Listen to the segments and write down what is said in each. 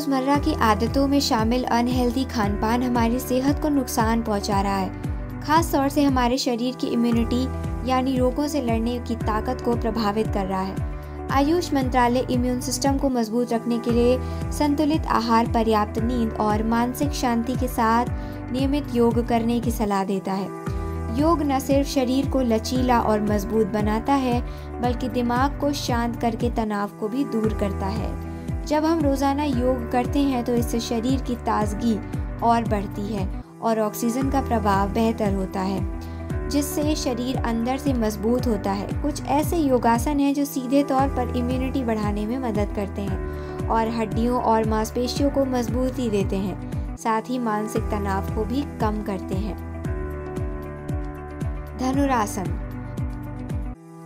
रोज़मर्रा की आदतों में शामिल अनहेल्दी खानपान हमारी सेहत को नुकसान पहुंचा रहा है। खास तौर से हमारे शरीर की इम्यूनिटी यानी रोगों से लड़ने की ताकत को प्रभावित कर रहा है। आयुष मंत्रालय इम्यून सिस्टम को मजबूत रखने के लिए संतुलित आहार, पर्याप्त नींद और मानसिक शांति के साथ नियमित योग करने की सलाह देता है। योग न सिर्फ शरीर को लचीला और मजबूत बनाता है, बल्कि दिमाग को शांत करके तनाव को भी दूर करता है। जब हम रोजाना योग करते हैं तो इससे शरीर की ताजगी और बढ़ती है और ऑक्सीजन का प्रभाव बेहतर होता है, जिससे शरीर अंदर से मजबूत होता है। कुछ ऐसे योगासन हैं जो सीधे तौर पर इम्यूनिटी बढ़ाने में मदद करते हैं और हड्डियों और मांसपेशियों को मजबूती देते हैं, साथ ही मानसिक तनाव को भी कम करते हैं। धनुरासन।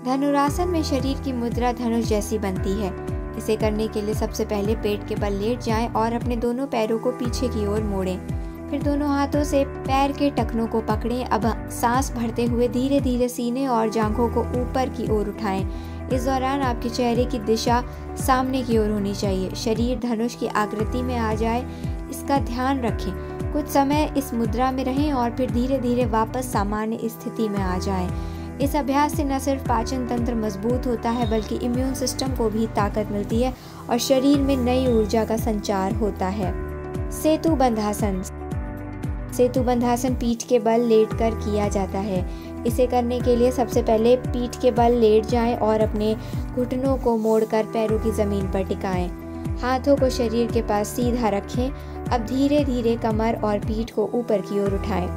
धनुरासन में शरीर की मुद्रा धनुष जैसी बनती है। इसे करने के लिए सबसे पहले पेट के बल लेट जाएं और अपने दोनों पैरों को पीछे की ओर मोड़ें। फिर दोनों हाथों से पैर के टखनों को पकड़ें। अब सांस भरते हुए धीरे धीरे सीने और जांघों को ऊपर की ओर उठाएं। इस दौरान आपके चेहरे की दिशा सामने की ओर होनी चाहिए। शरीर धनुष की आकृति में आ जाए, इसका ध्यान रखें। कुछ समय इस मुद्रा में रहें और फिर धीरे धीरे वापस सामान्य स्थिति में आ जाएं। इस अभ्यास से न सिर्फ पाचन तंत्र मजबूत होता है, बल्कि इम्यून सिस्टम को भी ताकत मिलती है और शरीर में नई ऊर्जा का संचार होता है। सेतु बंधासन। सेतु बंधासन पीठ के बल लेटकर किया जाता है। इसे करने के लिए सबसे पहले पीठ के बल लेट जाएं और अपने घुटनों को मोड़कर पैरों की जमीन पर टिकाएं। हाथों को शरीर के पास सीधा रखें। अब धीरे धीरे कमर और पीठ को ऊपर की ओर उठाएं,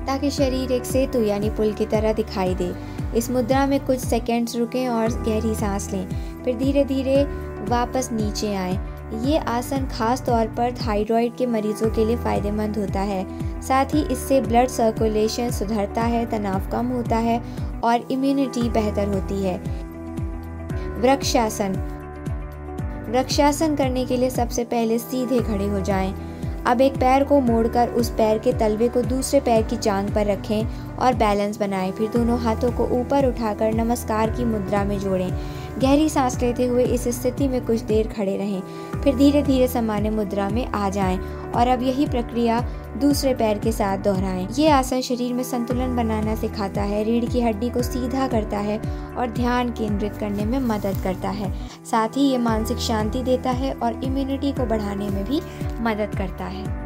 ताकि शरीर एक सेतु यानी पुल की तरह दिखाई दे। इस मुद्रा में कुछ सेकंड्स रुकें और गहरी सांस लें, फिर धीरे धीरे वापस नीचे आएं। ये आसन खास तौर पर थायराइड के मरीजों के लिए फायदेमंद होता है। साथ ही इससे ब्लड सर्कुलेशन सुधरता है, तनाव कम होता है और इम्यूनिटी बेहतर होती है। वृक्षासन। वृक्षासन करने के लिए सबसे पहले सीधे खड़े हो जाएं। अब एक पैर को मोड़कर उस पैर के तलवे को दूसरे पैर की जांघ पर रखें और बैलेंस बनाएं। फिर दोनों हाथों को ऊपर उठाकर नमस्कार की मुद्रा में जोड़ें। गहरी सांस लेते हुए इस स्थिति में कुछ देर खड़े रहें, फिर धीरे धीरे सामान्य मुद्रा में आ जाएं और अब यही प्रक्रिया दूसरे पैर के साथ दोहराएं। ये आसन शरीर में संतुलन बनाना सिखाता है, रीढ़ की हड्डी को सीधा करता है और ध्यान केंद्रित करने में मदद करता है। साथ ही ये मानसिक शांति देता है और इम्यूनिटी को बढ़ाने में भी मदद करता है।